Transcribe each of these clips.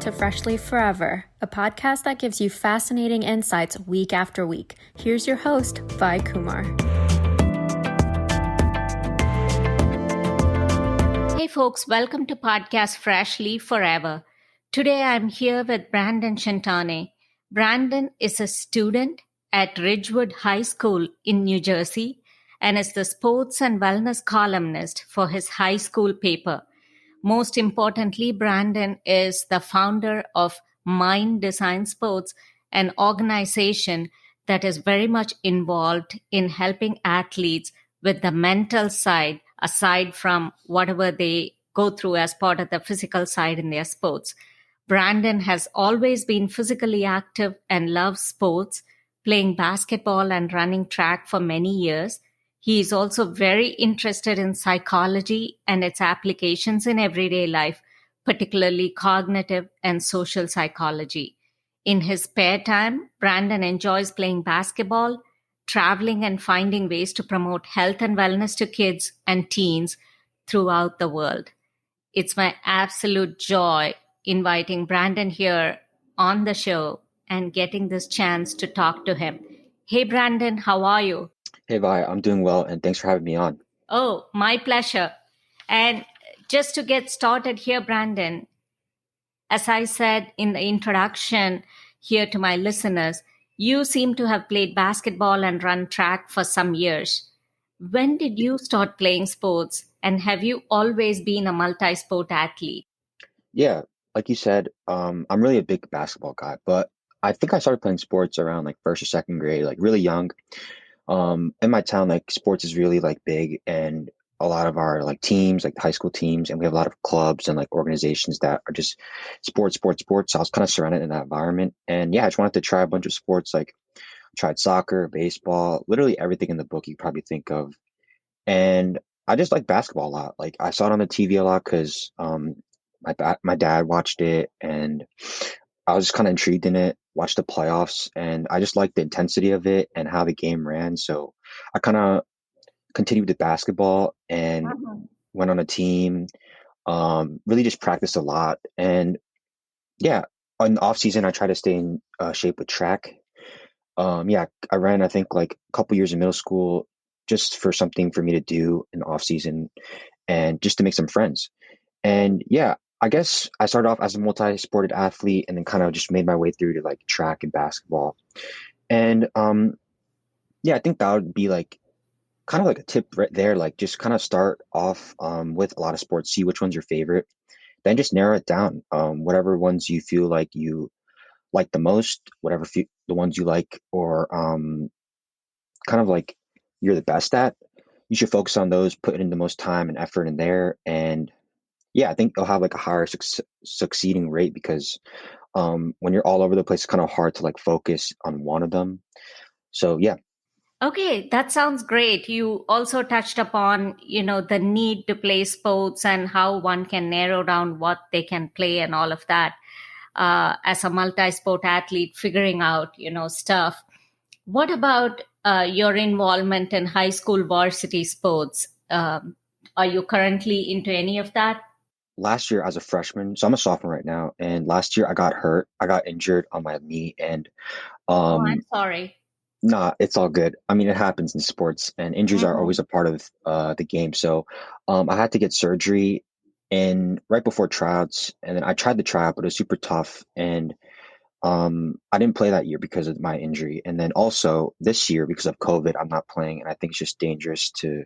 to Freshly Forever, a podcast that gives you fascinating insights week after week. Here's your host, Vi Kumar. Hey folks, welcome to podcast Freshly Forever. Today I'm here with Brandon Shintani. Brandon is a student at Ridgewood High School in New Jersey and is the sports and wellness columnist for his high school paper. Most importantly, Brandon is the founder of Mind Design Sports, an organization that is very much involved in helping athletes with the mental side, aside from whatever they go through as part of the physical side in their sports. Brandon has always been physically active and loves sports, playing basketball and running track for many years. He is also very interested in psychology and its applications in everyday life, particularly cognitive and social psychology. In his spare time, Brandon enjoys playing basketball, traveling, and finding ways to promote health and wellness to kids and teens throughout the world. It's my absolute joy inviting Brandon here on the show and getting this chance to talk to him. Hey, Brandon, how are you? Hey, Vi, I'm doing well, and thanks for having me on. Oh, my pleasure. And just to get started here, Brandon, as I said in the introduction here to my listeners, you seem to have played basketball and run track for some years. When did you start playing sports, and have you always been a multi-sport athlete? Yeah, like you said, I'm really a big basketball guy, but I think I started playing sports around like first or second grade, like really young. In my town, like sports is really like big, and a lot of our like teams, like high school teams, and we have a lot of clubs and like organizations that are just sports, sports, sports. So I was kind of surrounded in that environment, and yeah, I just wanted to try a bunch of sports. Like tried soccer, baseball, literally everything in the book you probably think of. And I just like basketball a lot. Like I saw it on the TV a lot because my dad watched it, and I was just kind of intrigued in it. Watched the playoffs, and I just liked the intensity of it and how the game ran. So I kind of continued with basketball and went on a team. Really just practiced a lot, and yeah, on the off season I try to stay in shape with track. Yeah, I ran I think like a couple years in middle school just for something for me to do in the off season and just to make some friends. And yeah, I guess I started off as a multi-sported athlete and then kind of just made my way through to like track and basketball. And yeah, I think that would be like kind of like a tip right there, like just kind of start off with a lot of sports, see which one's your favorite, then just narrow it down. Whatever ones you feel like you like the most, whatever the ones you like or kind of like you're the best at, you should focus on those, put in the most time and effort in there. And yeah, I think you'll have like a higher succeeding rate because when you're all over the place, it's kind of hard to like focus on one of them. So yeah. Okay, that sounds great. You also touched upon, the need to play sports and how one can narrow down what they can play and all of that. As a multi-sport athlete, figuring out, stuff. What about your involvement in high school varsity sports? Are you currently into any of that? Last year as a freshman, so I'm a sophomore right now, and last year I got hurt. I got injured on my knee, and Oh, I'm sorry. nah, it's all good. I mean, it happens in sports, and injuries are always a part of the game. So I had to get surgery and right before tryouts, and then I tried the tryout, but it was super tough, and I didn't play that year because of my injury. And then also this year because of COVID, I'm not playing, and I think it's just dangerous to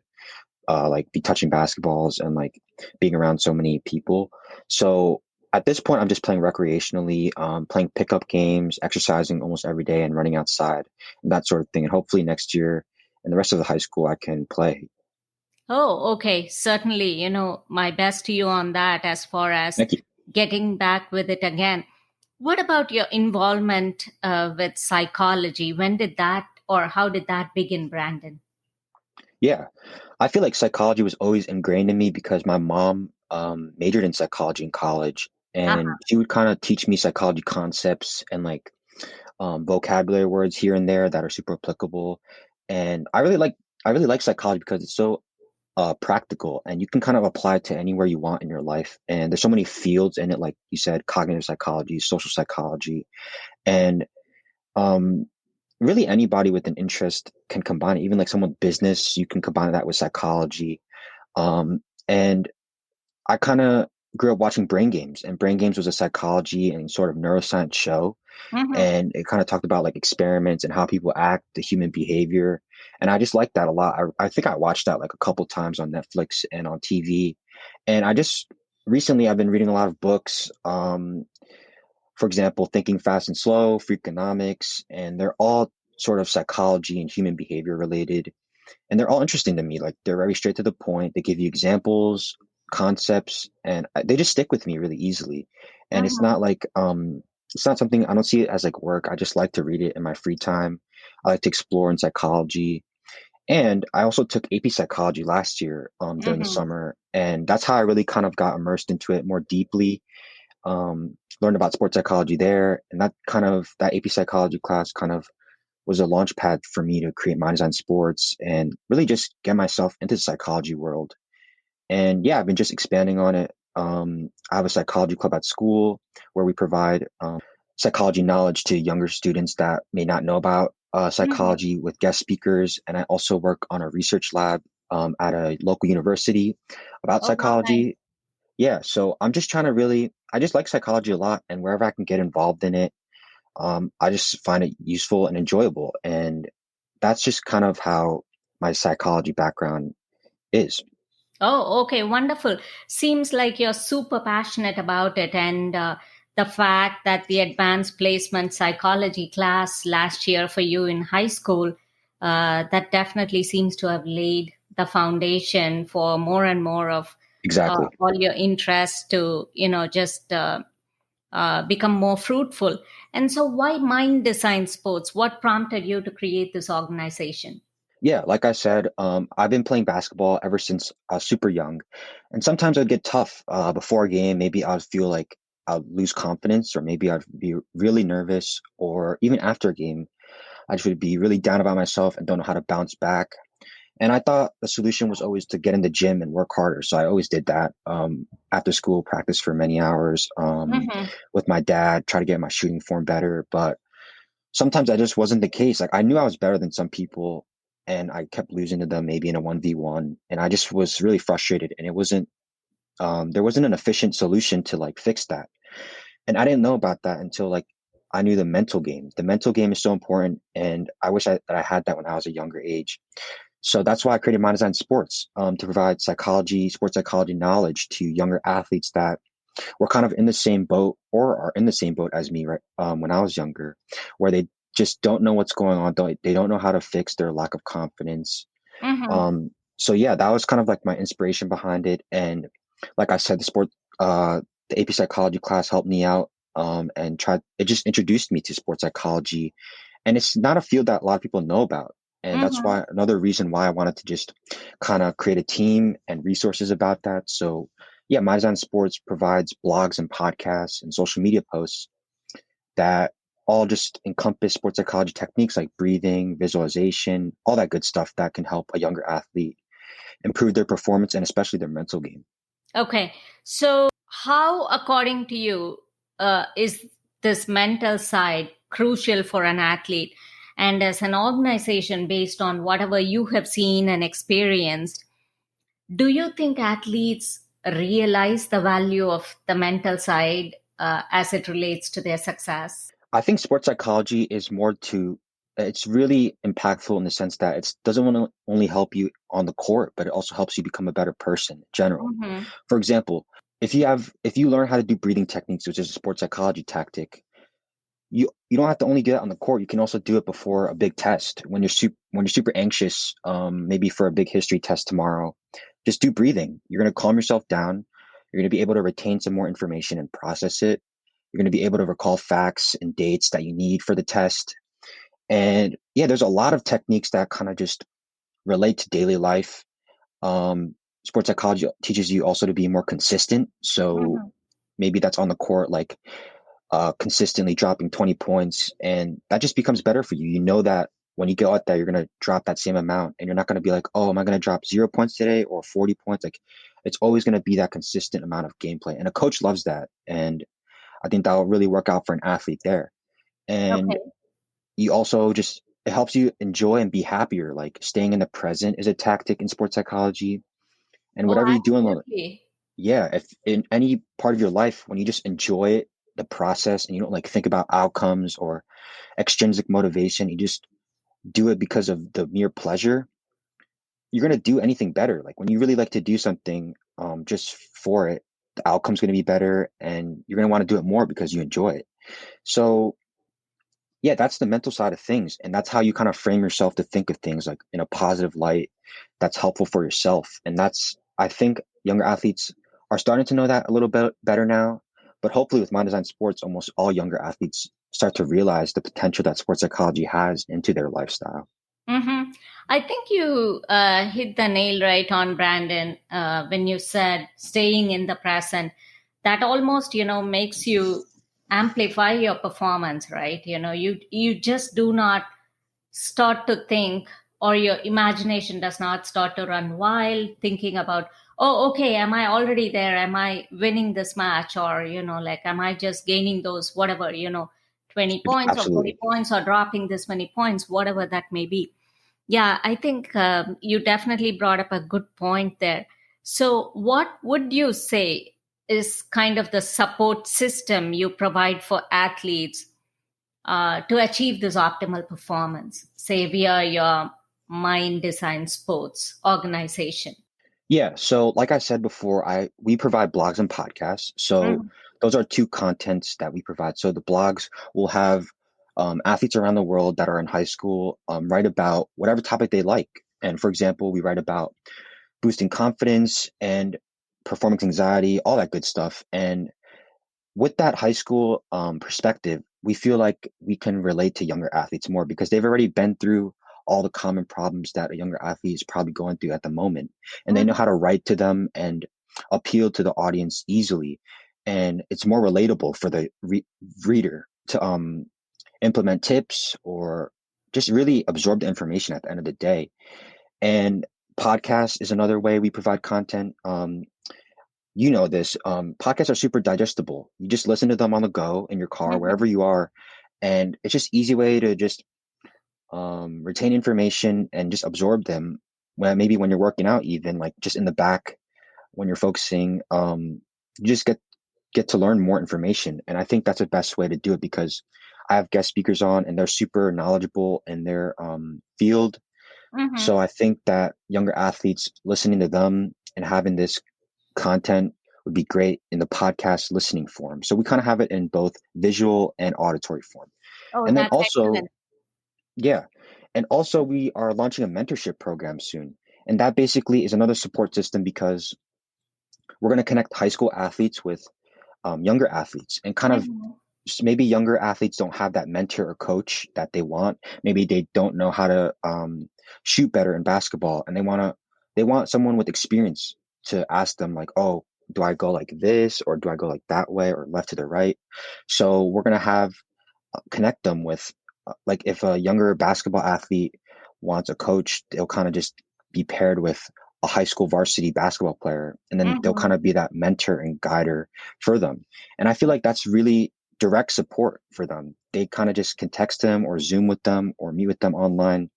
like be touching basketballs and like being around so many people. So at this point, I'm just playing recreationally, playing pickup games, exercising almost every day, and running outside and that sort of thing. And hopefully next year and the rest of the high school, I can play. Oh, okay. Certainly, my best to you on that as far as Thank you. getting back with it again. What about your involvement with psychology? When did that or how did that begin, Brandon? Yeah, I feel like psychology was always ingrained in me because my mom majored in psychology in college, and Uh-huh. she would kind of teach me psychology concepts and like vocabulary words here and there that are super applicable. And I really like psychology because it's so practical, and you can kind of apply it to anywhere you want in your life. And there's so many fields in it, like you said, cognitive psychology, social psychology, and um, really anybody with an interest can combine it. Even like someone with business, you can combine that with psychology. And I kind of grew up watching Brain Games, and Brain Games was a psychology and sort of neuroscience show, Mm-hmm. and it kind of talked about like experiments and how people act, the human behavior. And I just liked that a lot. I think I watched that like a couple times on Netflix and on TV. And I just recently I've been reading a lot of books. For example, Thinking Fast and Slow, Freakonomics, and they're all sort of psychology and human behavior related. And they're all interesting to me. Like they're very straight to the point. They give you examples, concepts, and they just stick with me really easily. And Mm-hmm. it's not something I don't see it as like work. I just like to read it in my free time. I like to explore in psychology. And I also took AP psychology last year during the Mm-hmm. summer, and that's how I really kind of got immersed into it more deeply. Learned about sports psychology there, and that AP psychology class kind of was a launch pad for me to create my design sports and really just get myself into the psychology world. And yeah, I've been just expanding on it. I have a psychology club at school where we provide psychology knowledge to younger students that may not know about Mm-hmm. psychology with guest speakers. And I also work on a research lab at a local university about Oh, how nice. psychology. Yeah, so I'm just trying to I just like psychology a lot, and wherever I can get involved in it, I just find it useful and enjoyable. And that's just kind of how my psychology background is. Oh, okay, wonderful. Seems like you're super passionate about it. And the fact that the advanced placement psychology class last year for you in high school, that definitely seems to have laid the foundation for more and more of Exactly. all your interests to, just become more fruitful. And so, why mind design sports? What prompted you to create this organization? Yeah, like I said, I've been playing basketball ever since I was super young. And sometimes I'd get tough before a game. Maybe I'd feel like I'd lose confidence, or maybe I'd be really nervous, or even after a game, I just would be really down about myself and don't know how to bounce back. And I thought the solution was always to get in the gym and work harder. So I always did that. After school, practice for many hours Mm-hmm. with my dad, try to get my shooting form better. But sometimes that just wasn't the case. Like I knew I was better than some people, and I kept losing to them maybe in a 1v1. And I just was really frustrated. And there wasn't an efficient solution to like fix that. And I didn't know about that until like I knew the mental game. The mental game is so important. And I wish that I had that when I was a younger age. So that's why I created My Design Sports to provide sports psychology knowledge to younger athletes that were kind of in the same boat or are in the same boat as me, right? When I was younger, where they just don't know what's going on. They don't know how to fix their lack of confidence. Mm-hmm. So yeah, that was kind of like my inspiration behind it. And like I said, the AP psychology class helped me out. It just introduced me to sports psychology, and it's not a field that a lot of people know about. And that's Mm-hmm. why another reason why I wanted to just kind of create a team and resources about that. So yeah, My Design Sports provides blogs and podcasts and social media posts that all just encompass sports psychology techniques like breathing, visualization, all that good stuff that can help a younger athlete improve their performance and especially their mental game. Okay. So, how, according to you, is this mental side crucial for an athlete? And as an organization, based on whatever you have seen and experienced, do you think athletes realize the value of the mental side as it relates to their success? I think sports psychology it's really impactful in the sense that it doesn't want to only help you on the court, but it also helps you become a better person in general. Mm-hmm. For example, if you learn how to do breathing techniques, which is a sports psychology tactic, you don't have to only do that on the court. You can also do it before a big test when you're super anxious, maybe for a big history test tomorrow. Just do breathing. You're going to calm yourself down. You're going to be able to retain some more information and process it. You're going to be able to recall facts and dates that you need for the test. And yeah, there's a lot of techniques that kind of just relate to daily life. Um, Sports psychology teaches you also to be more consistent. So Mm-hmm. maybe that's on the court, consistently dropping 20 points, and that just becomes better for you. You know that when you go out there, you're going to drop that same amount, and you're not going to be like, oh, am I going to drop 0 points today or 40 points? Like, it's always going to be that consistent amount of gameplay. And a coach loves that. And I think that'll really work out for an athlete there. And Okay. you also just, it helps you enjoy and be happier. Like staying in the present is a tactic in sports psychology. And Oh, whatever you do absolutely. yeah, if in any part of your life, when you just enjoy it, the process, and you don't like think about outcomes or extrinsic motivation, you just do it because of the mere pleasure, you're going to do anything better. Like when you really like to do something, just for it, the outcome's going to be better and you're going to want to do it more because you enjoy it. So yeah, that's the mental side of things. And that's how you kind of frame yourself to think of things like in a positive light that's helpful for yourself. And that's, I think younger athletes are starting to know that a little bit better now. But hopefully with Mind Design Sports, almost all younger athletes start to realize the potential that sports psychology has into their lifestyle. Mm-hmm. I think you hit the nail right on, Brandon, when you said staying in the present. That almost, makes you amplify your performance, right? You just do not start to think, or your imagination does not start to run wild thinking about, oh, okay, am I already there? Am I winning this match? Or, like, am I just gaining those, whatever, 20 points or 40 Absolutely. points or dropping this many points, whatever that may be. Yeah, I think you definitely brought up a good point there. So, what would you say is kind of the support system you provide for athletes to achieve this optimal performance, say via your Mind Design Sports organization? Yeah. So like I said before, we provide blogs and podcasts. So Mhm. those are two contents that we provide. So the blogs will have athletes around the world that are in high school write about whatever topic they like. And for example, we write about boosting confidence and performance anxiety, all that good stuff. And with that high school perspective, we feel like we can relate to younger athletes more because they've already been through all the common problems that a younger athlete is probably going through at the moment. And they know Mhm. how to write to them and appeal to the audience easily. And it's more relatable for the reader to implement tips or just really absorb the information at the end of the day. And podcast is another way we provide content. You know this. Podcasts are super digestible. You just listen to them on the go in your car, Mhm. wherever you are, and it's just easy way to just retain information and just absorb them. When maybe when you're working out, even like just in the back when you're focusing, you just get to learn more information. And I think that's the best way to do it because I have guest speakers on and they're super knowledgeable in their field. So Mhm. I think that younger athletes listening to them and having this content would be great in the podcast listening form. So we kind of have it in both visual and auditory form. Oh, And then that's also, excellent. yeah, and also we are launching a mentorship program soon. And that basically is another support system because we're going to connect high school athletes with younger athletes and kind of Mhm. maybe younger athletes don't have that mentor or coach that they want. Maybe they don't know how to shoot better in basketball, and they want someone with experience to ask them like, oh, do I go like this or do I go like that way or left to the right? So we're gonna have connect them with like if a younger basketball athlete wants a coach, they'll kind of just be paired with a high school varsity basketball player, and then they'll kind Mhm. of be that mentor and guider for them. And I feel like that's really direct support for them. They kind of just can text them or Zoom with them or meet with them online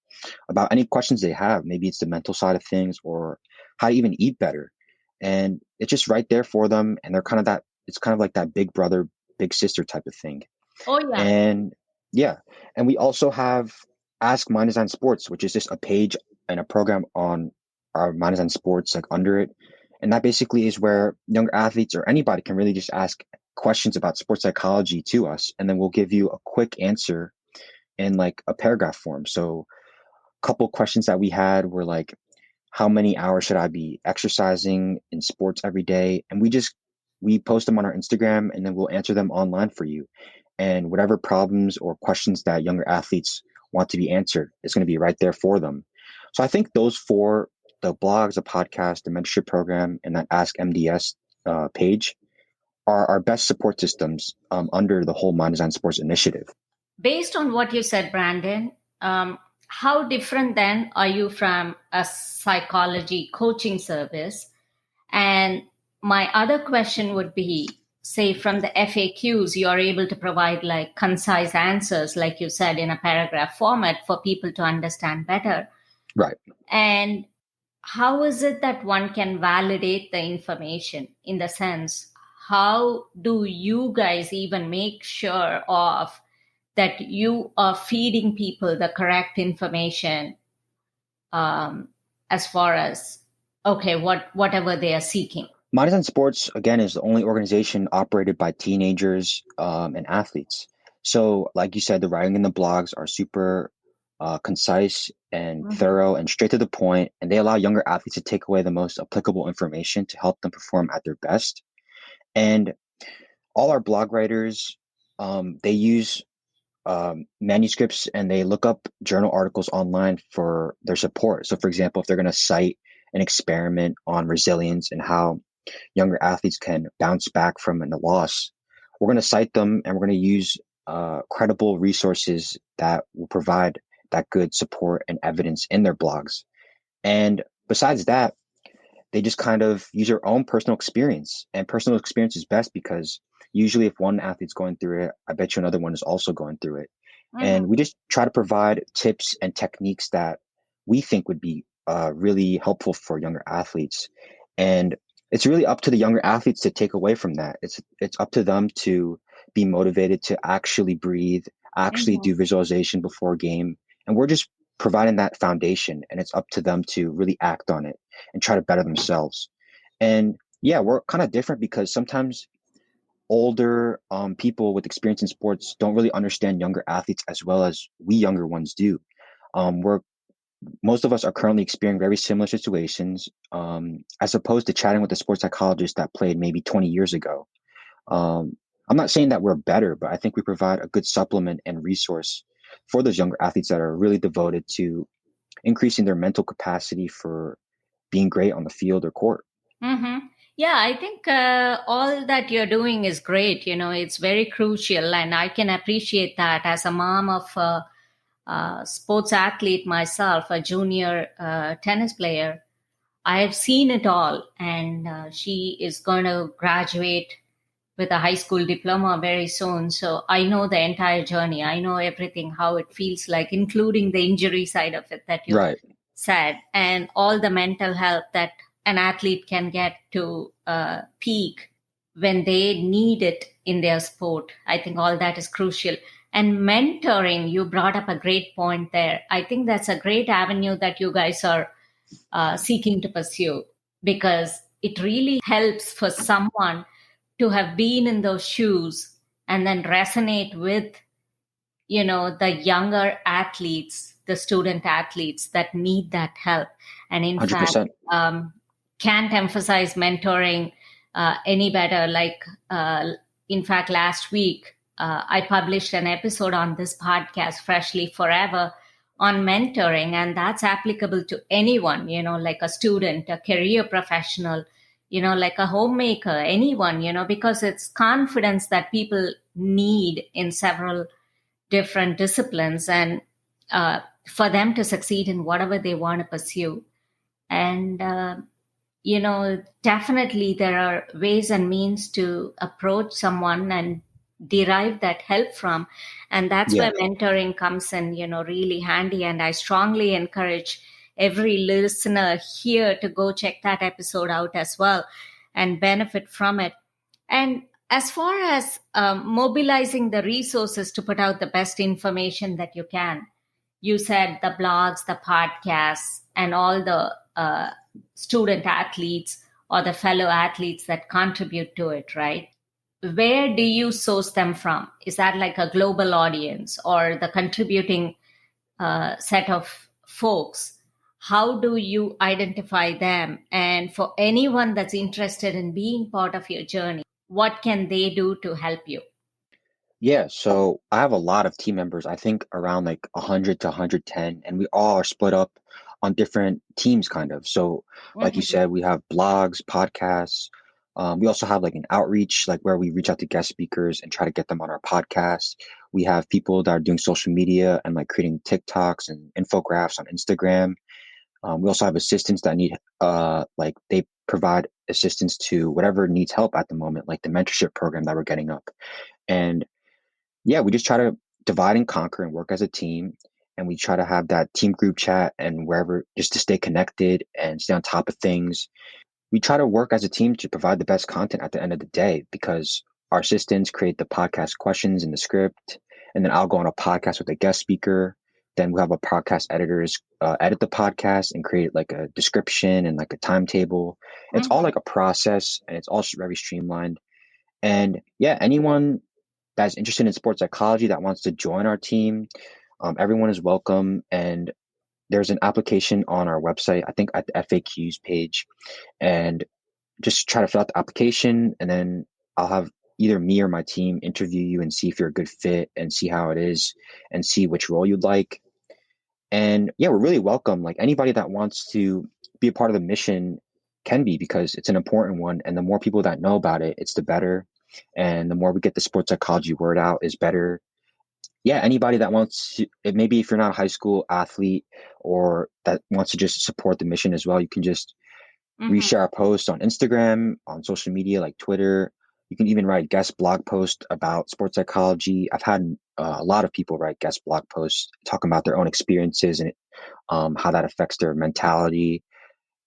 about any questions they have. Maybe it's the mental side of things or how to even eat better. And it's just right there for them. And they're kind of that, it's kind of like that big brother, big sister type of thing. Oh, yeah. And yeah, and we also have Ask Mind Design Sports, which is just a page and a program on our Mind Design Sports, like under it. And that basically is where younger athletes or anybody can really just ask questions about sports psychology to us. And then we'll give you a quick answer in like a paragraph form. So a couple questions that we had were like, how many hours should I be exercising in sports every day? And we post them on our Instagram and then we'll answer them online for you. And whatever problems or questions that younger athletes want to be answered, it's going to be right there for them. So I think those four, the blogs, the podcast, the mentorship program, and that Ask MDS page are our best support systems under the whole Mind Design Sports initiative. Based on what you said, Brandon, um, how different then are you from a psychology coaching service? And my other question would be, say, from the FAQs, you're able to provide like concise answers, like you said, in a paragraph format for people to understand better. Right. And how is it that one can validate the information, in the sense, how do you guys even make sure of that you are feeding people the correct information, um, as far as, okay, whatever they are seeking? Minds on Sports, again, is the only organization operated by teenagers and athletes. So, like you said, the writing in the blogs are super concise and Mhm. thorough and straight to the point, and they allow younger athletes to take away the most applicable information to help them perform at their best. And all our blog writers, they use manuscripts and they look up journal articles online for their support. So, for example, if they're going to cite an experiment on resilience and how younger athletes can bounce back from a loss, we're going to cite them and we're going to use credible resources that will provide that good support and evidence in their blogs. And besides that, they just kind of use their own personal experience. And personal experience is best because usually if one athlete's going through it, I bet you another one is also going through it. Mhm. And we just try to provide tips and techniques that we think would be really helpful for younger athletes. And it's really up to the younger athletes to take away from that. It's up to them to be motivated to actually breathe, actually Mhm. do visualization before a game. And we're just providing that foundation, and it's up to them to really act on it and try to better themselves. And yeah, we're kind of different because sometimes older people with experience in sports don't really understand younger athletes as well as we younger ones do. We're Most of us are currently experiencing very similar situations, as opposed to chatting with a sports psychologist that played maybe 20 years ago. I'm not saying that we're better, but I think we provide a good supplement and resource for those younger athletes that are really devoted to increasing their mental capacity for being great on the field or court. Mm-hmm. Yeah, I think all that you're doing is great. You know, it's very crucial, and I can appreciate that as a mom of a sports athlete myself, a junior tennis player. I have seen it all, and she is going to graduate with a high school diploma very soon. So I know the entire journey. I know everything, how it feels like, including the injury side of it that you Right. said, and all the mental health that an athlete can get to peak when they need it in their sport. I think all that is crucial. And mentoring, you brought up a great point there. I think that's a great avenue that you guys are seeking to pursue, because it really helps for someone to have been in those shoes and then resonate with, you know, the younger athletes, the student athletes that need that help. And in fact, 100%. um, can't emphasize mentoring any better. Like, in fact, last week, I published an episode on this podcast, Freshly Forever, on mentoring, and that's applicable to anyone, you know, like a student, a career professional, you know, like a homemaker, anyone, you know, because it's confidence that people need in several different disciplines, and for them to succeed in whatever they want to pursue. And you know, definitely there are ways and means to approach someone and derive that help from. And that's Yeah. where mentoring comes in, you know, really handy. And I strongly encourage every listener here to go check that episode out as well and benefit from it. And as far as mobilizing the resources to put out the best information that you can, you said the blogs, the podcasts, and all the student athletes or the fellow athletes that contribute to it, right? Where do you source them from? Is that like a global audience or the contributing set of folks? How do you identify them? And for anyone that's interested in being part of your journey, what can they do to help you? Yeah, so I have a lot of team members, I think around like 100 to 110, and we all are split up on different teams kind of. So, like you Mhm. said, we have blogs, podcasts, We also have like an outreach, like where we reach out to guest speakers and try to get them on our podcast. We have people that are doing social media and like creating TikToks and infographics on Instagram. We also have assistants that need, like they provide assistance to whatever needs help at the moment, like the mentorship program that we're getting up. And yeah, we just try to divide and conquer and work as a team. And we try to have that team group chat and wherever just to stay connected and stay on top of things. We try to work as a team to provide the best content at the end of the day because our assistants create the podcast questions and the script. And then I'll go on a podcast with a guest speaker. Then we have a podcast editors edit the podcast and create like a description and like a timetable. It's all Mm-hmm. like a process and it's all very streamlined. And yeah, anyone that's interested in sports psychology that wants to join our team, everyone is welcome. And there's an application on our website, I think at the FAQs page, and just try to fill out the application. And then I'll have either me or my team interview you and see if you're a good fit and see how it is and see which role you'd like. And yeah, we're really welcome. Like anybody that wants to be a part of the mission can be because it's an important one. And the more people that know about it, it's the better. And the more we get the sports psychology word out is better. Yeah, anybody that wants to, maybe if you're not a high school athlete or that wants to just support the mission as well, you can just Mm-hmm. reshare our posts on Instagram, on social media like Twitter. You can even write guest blog posts about sports psychology. I've had a lot of people write guest blog posts talking about their own experiences and how that affects their mentality.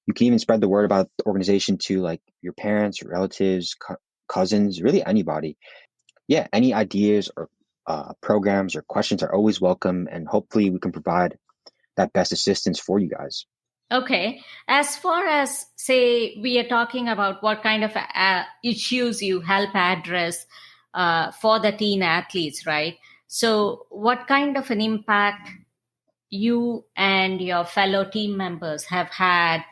You can even spread the word about the organization to like your parents, relatives, cousins, really anybody. Yeah, any ideas or programs or questions are always welcome, and hopefully we can provide that best assistance for you guys. Okay. As far as, say, we are talking about what kind of issues you help address for the teen athletes, right? So, what kind of an impact you and your fellow team members have had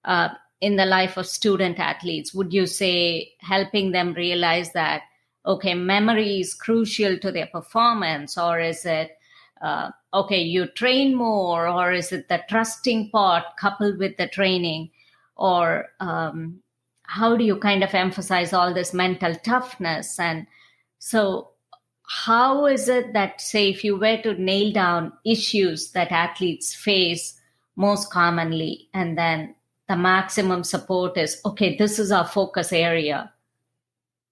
uh, in the life of student athletes? Would you say helping them realize that, okay, memory is crucial to their performance, or is it, okay, you train more, or is it the trusting part coupled with the training? Or how do you kind of emphasize all this mental toughness? And so, how is it that, say, if you were to nail down issues that athletes face most commonly, and then the maximum support is, okay, this is our focus area,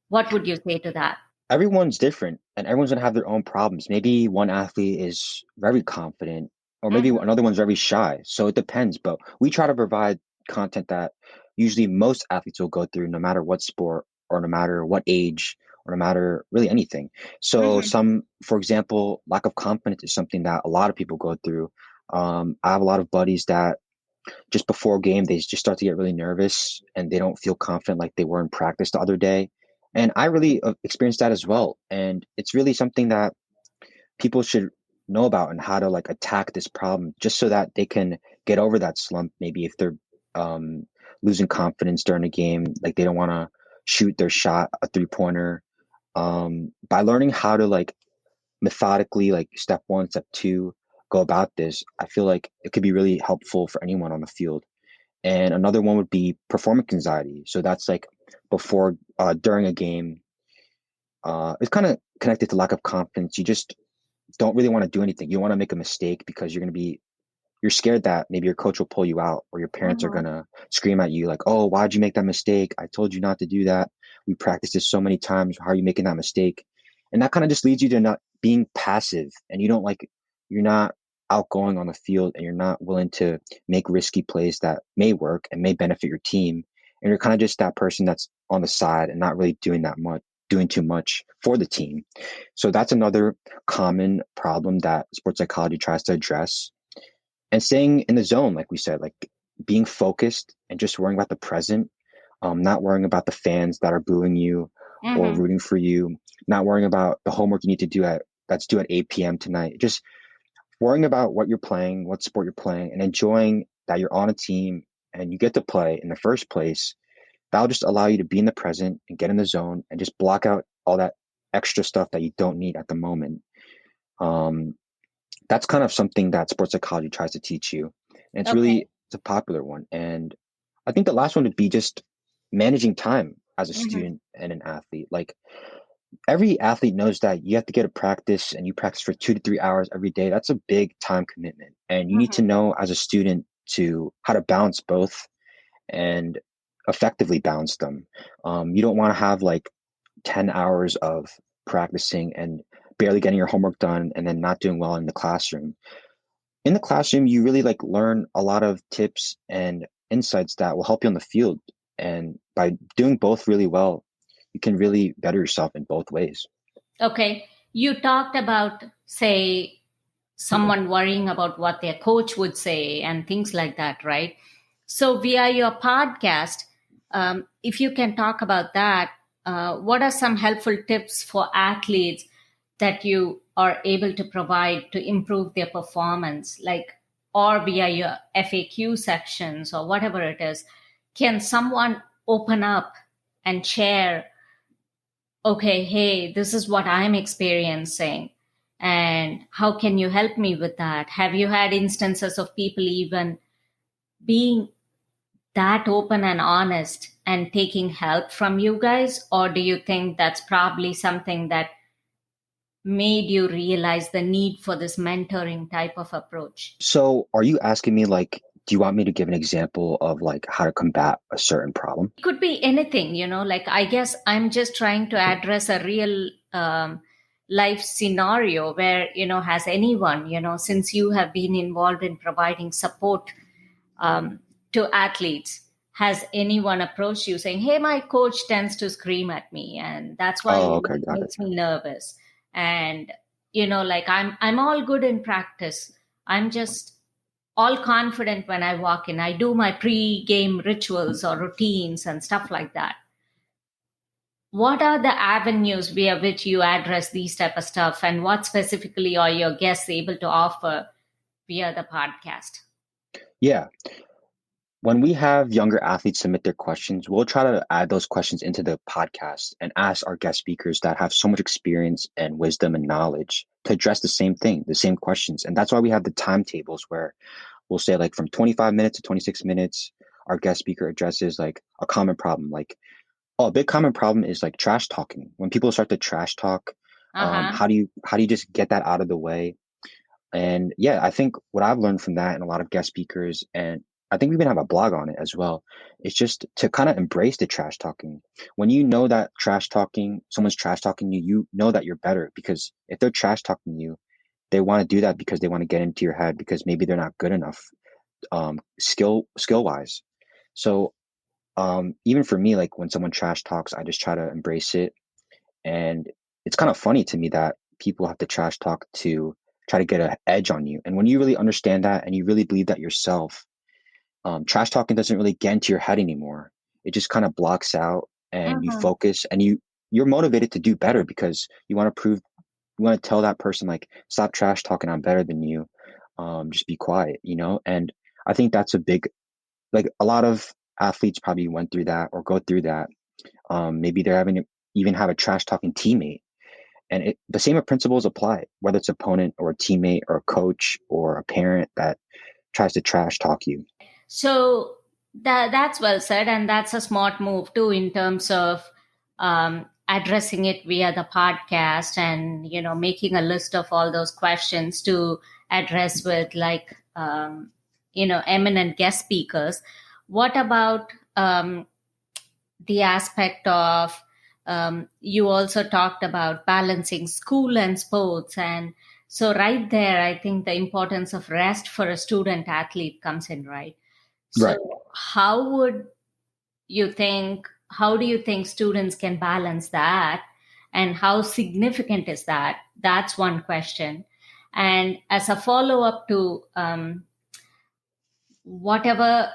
what would you say to that? Everyone's different and everyone's going to have their own problems. Maybe one athlete is very confident or maybe Mm-hmm. another one's very shy. So it depends, but we try to provide content that usually most athletes will go through no matter what sport or no matter what age or no matter really anything. So Mm-hmm. some, for example, lack of confidence is something that a lot of people go through. I have a lot of buddies that just before game, they just start to get really nervous and they don't feel confident like they were in practice the other day. And I really experienced that as well. And it's really something that people should know about and how to like attack this problem just so that they can get over that slump. Maybe if they're um, losing confidence during a game, like they don't want to shoot their shot, a 3-pointer. By learning how to like methodically, like step one, step two, go about this, I feel like it could be really helpful for anyone on the field. And another one would be performance anxiety. So that's like before, during a game. It's kind of connected to lack of confidence. You just don't really want to do anything. You want to make a mistake because you're scared that maybe your coach will pull you out or your parents are Mm-hmm. gonna scream at you like, "Oh, why'd you make that mistake? I told you not to do that. We practiced this so many times. How are you making that mistake?" And that kind of just leads you to not being passive and you're not outgoing on the field and you're not willing to make risky plays that may work and may benefit your team. And you're kind of just that person that's on the side and not really doing too much for the team. So that's another common problem that sports psychology tries to address, and staying in the zone, like we said, like being focused and just worrying about the present, not worrying about the fans that are booing you or Mm-hmm. rooting for you, not worrying about the homework you need to do at that's due at 8 p.m. tonight. Just worrying about what you're playing, what sport you're playing, and enjoying that you're on a team and you get to play in the first place. That'll just allow you to be in the present and get in the zone and just block out all that extra stuff that you don't need at the moment. Um, that's kind of something that sports psychology tries to teach you. And Okay. it's a popular one. And I think the last one would be just managing time. as a Mm-hmm. student and an athlete. Like every athlete knows that you have to get a practice and you practice for 2 to 3 hours every day. That's a big time commitment. And you need to know as a student to how to balance both and effectively balance them. You don't want to have like 10 hours of practicing and barely getting your homework done and then not doing well in the classroom. In the classroom, you really like learn a lot of tips and insights that will help you on the field. And by doing both really well, you can really better yourself in both ways. Okay. You talked about, say, someone worrying about what their coach would say and things like that, right? So, via your podcast, if you can talk about that, what are some helpful tips for athletes that you are able to provide to improve their performance, like, or via your FAQ sections or whatever it is? Can someone open up and share, okay, hey, this is what I'm experiencing, and how can you help me with that? Have you had instances of people even being that open and honest and taking help from you guys? Or do you think that's probably something that made you realize the need for this mentoring type of approach? So, are you asking me like, do you want me to give an example of like how to combat a certain problem? It could be anything, like, I guess I'm just trying to address a real life scenario where, has anyone, since you have been involved in providing support um, to athletes, has anyone approached you saying, hey, my coach tends to scream at me and that's why Oh, okay, it got it. makes me nervous, and like, I'm all good in practice, I'm just all confident when I walk in. I do my pre-game rituals or routines and stuff like that. What are the avenues via which you address these type of stuff, and what specifically are your guests able to offer via the podcast? Yeah. When we have younger athletes submit their questions, we'll try to add those questions into the podcast and ask our guest speakers that have so much experience and wisdom and knowledge to address the same thing, the same questions. And that's why we have the timetables where we'll say like from 25 minutes to 26 minutes, our guest speaker addresses like a common problem. Like, oh, a big common problem is like trash talking. When people start to trash talk, Uh-huh. how do you just get that out of the way? And yeah, I think what I've learned from that and a lot of guest speakers, and I think we even have a blog on it as well, is just to kind of embrace the trash talking. When you know that someone's trash talking you, you know that you're better because if they're trash talking you, they want to do that because they want to get into your head because maybe they're not good enough, skill wise. So even for me, like when someone trash talks, I just try to embrace it. And it's kind of funny to me that people have to trash talk to try to get an edge on you. And when you really understand that and you really believe that yourself, trash talking doesn't really get into your head anymore. It just kind of blocks out and you Mhm. focus and you're motivated to do better because you want to tell that person like, stop trash talking, I'm better than you. Just be quiet. And I think that's a big, like a lot of athletes probably went through that or go through that. Maybe they're having to even have a trash talking teammate. And the same principles apply, whether it's opponent or a teammate or a coach or a parent that tries to trash talk you. So that's well said, and that's a smart move too in terms of addressing it via the podcast, and making a list of all those questions to address with, like, eminent guest speakers. What about the aspect of, you also talked about balancing school and sports, and so right there, I think the importance of rest for a student athlete comes in, right? So Right. how do you think students can balance that, and how significant is that? That's one question. And as a follow up to whatever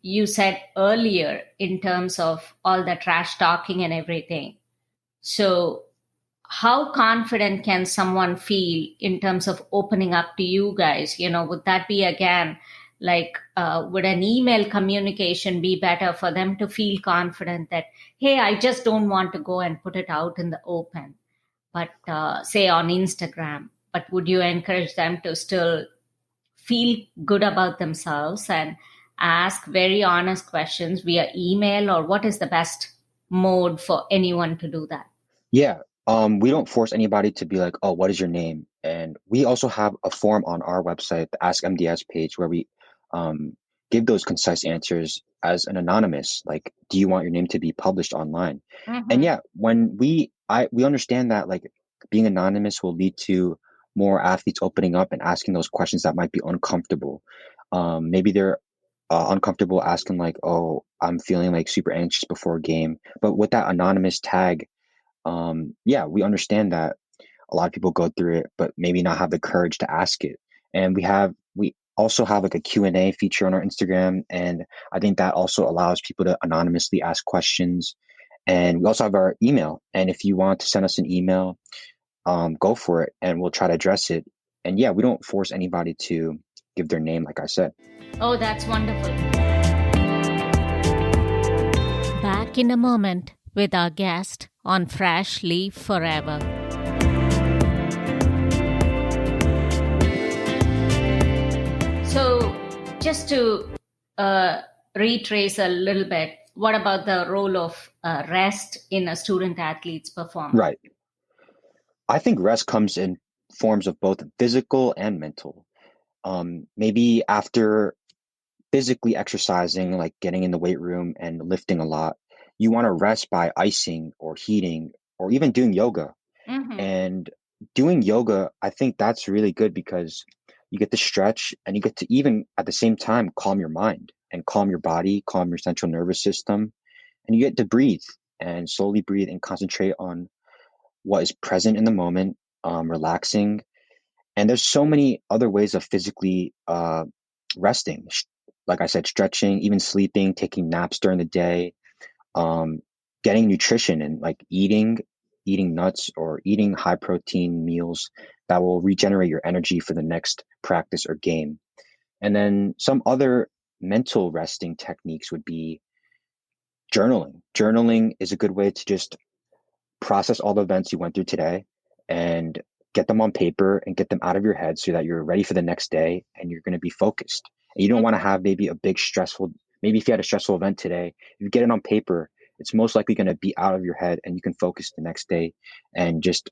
you said earlier in terms of all the trash talking and everything, so how confident can someone feel in terms of opening up to you guys? Would that be, again, like, would an email communication be better for them to feel confident that, hey, I just don't want to go and put it out in the open, but say on Instagram? But would you encourage them to still feel good about themselves and ask very honest questions via email, or what is the best mode for anyone to do that. Yeah. We don't force anybody to be like, oh, what is your name? And we also have a form on our website, the Ask MDS page, where we um, give those concise answers as an anonymous. Like, do you want your name to be published online? And Mm-hmm. yeah, when we understand that like being anonymous will lead to more athletes opening up and asking those questions that might be uncomfortable. Maybe they're uncomfortable asking like, oh, I'm feeling like super anxious before a game. But with that anonymous tag, yeah, we understand that a lot of people go through it, but maybe not have the courage to ask it. And we also have like a Q&A feature on our Instagram. And I think that also allows people to anonymously ask questions. And we also have our email. And if you want to send us an email, go for it and we'll try to address it. And yeah, we don't force anybody to give their name, like I said. Oh, that's wonderful. Back in a moment with our guest on Freshly Forever. So, just to retrace a little bit, what about the role of rest in a student athlete's performance? Right. I think rest comes in forms of both physical and mental. Maybe after physically exercising, like getting in the weight room and lifting a lot, you want to rest by icing or heating or even doing yoga. Mm-hmm. And doing yoga, I think that's really good because you get to stretch and you get to even at the same time calm your mind and calm your body, calm your central nervous system, and you get to breathe and slowly breathe and concentrate on what is present in the moment, relaxing. And there's so many other ways of physically resting. Like I said, stretching, even sleeping, taking naps during the day, um, getting nutrition and like eating nuts or eating high protein meals that will regenerate your energy for the next practice or game. And then some other mental resting techniques would be journaling. Journaling is a good way to just process all the events you went through today and get them on paper and get them out of your head so that you're ready for the next day and you're going to be focused. And you don't want to have maybe a big stressful, maybe if you had a stressful event today, if you get it on paper, it's most likely going to be out of your head and you can focus the next day and just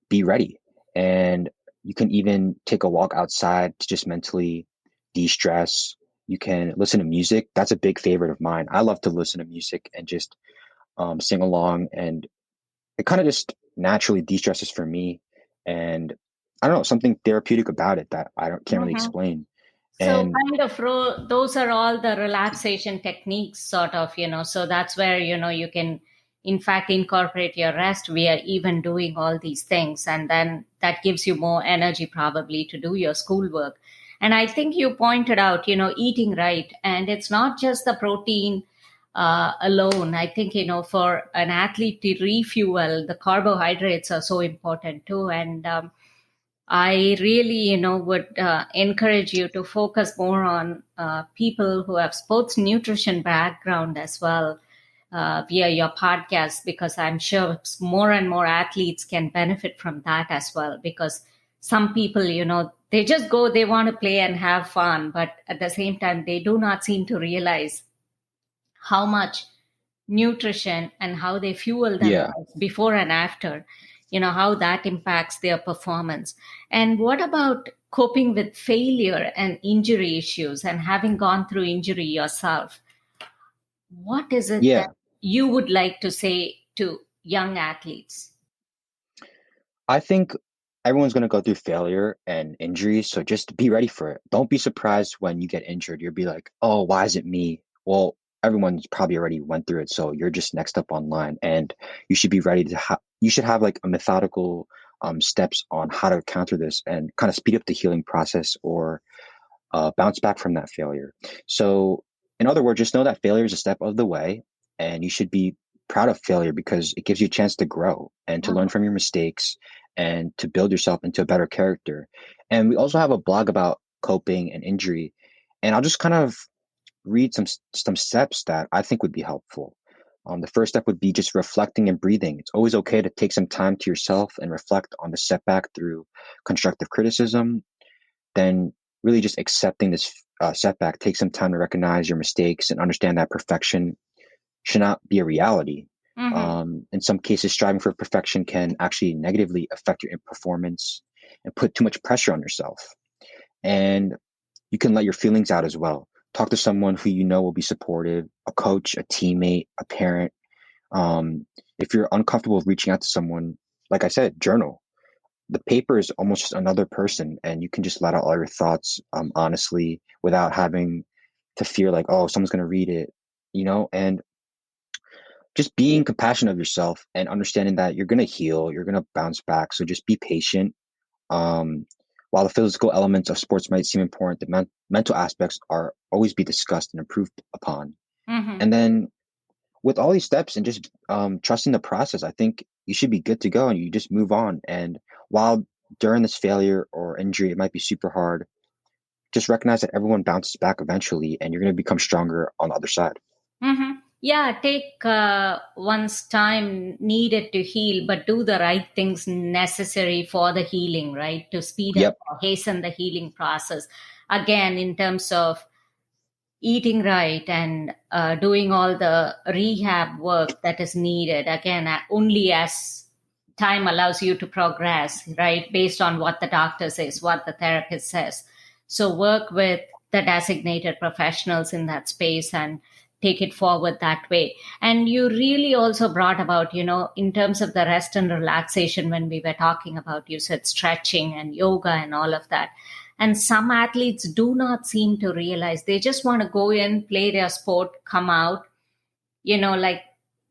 be ready. And you can even take a walk outside to just mentally de-stress. You can listen to music. That's a big favorite of mine. I love to listen to music and just sing along, and it kind of just naturally de-stresses for me. And I don't know, something therapeutic about it that can't really Mm-hmm. explain. So, And kind of, those are all the relaxation techniques, sort of, so that's where, you can, in fact, incorporate your rest via even doing all these things. And then that gives you more energy probably to do your schoolwork. And I think you pointed out, eating right. And it's not just the protein alone. I think, for an athlete to refuel, the carbohydrates are so important too. And I really, would encourage you to focus more on people who have sports nutrition background as well via your podcast, because I'm sure more and more athletes can benefit from that as well. Because some people, they just go, they want to play and have fun, but at the same time, they do not seem to realize how much nutrition and how they fuel yeah, themselves before and after, how that impacts their performance. And what about coping with failure and injury issues, and having gone through injury yourself? What is it that yeah. you would like to say to young athletes? I think everyone's going to go through failure and injuries. So just be ready for it. Don't be surprised when you get injured. You'll be like, oh, why is it me? Well, everyone's probably already went through it. So you're just next up online and you should be ready to you should have like a methodical steps on how to counter this and kind of speed up the healing process or bounce back from that failure. So, in other words, just know that failure is a step of the way, and you should be proud of failure because it gives you a chance to grow and to learn Mhm. from your mistakes and to build yourself into a better character. And we also have a blog about coping and injury, and I'll just kind of read some steps that I think would be helpful. The first step would be just reflecting and breathing. It's always okay to take some time to yourself and reflect on the setback through constructive criticism, then really just accepting this setback. Take some time to recognize your mistakes and understand that perfection should not be a reality. In some cases, striving for perfection can actually negatively affect your performance and put too much pressure on yourself. And you can let your feelings out as well. Talk to someone who you know will be supportive, a coach, a teammate, a parent. If you're uncomfortable with reaching out to someone, like I said, journal. The paper is almost just another person, and you can just let out all your thoughts honestly without having to fear like, oh, someone's going to read it, and just being compassionate of yourself and understanding that you're going to heal, you're going to bounce back. So just be patient. Um, while the physical elements of sports might seem important, the mental aspects are always be discussed and improved upon. Mm-hmm. And then with all these steps and just trusting the process, I think you should be good to go and you just move on. And while during this failure or injury, it might be super hard, just recognize that everyone bounces back eventually and you're going to become stronger on the other side. Mm-hmm. Yeah, take one's time needed to heal, but do the right things necessary for the healing, right? To speed up Yep. or hasten the healing process. Again, in terms of eating right and doing all the rehab work that is needed, again, only as time allows you to progress, right? Based on what the doctor says, what the therapist says. So work with the designated professionals in that space and take it forward that way. And you really also brought about, in terms of the rest and relaxation, when we were talking about, you said stretching and yoga and all of that. And some athletes do not seem to realize, they just want to go in, play their sport, come out, like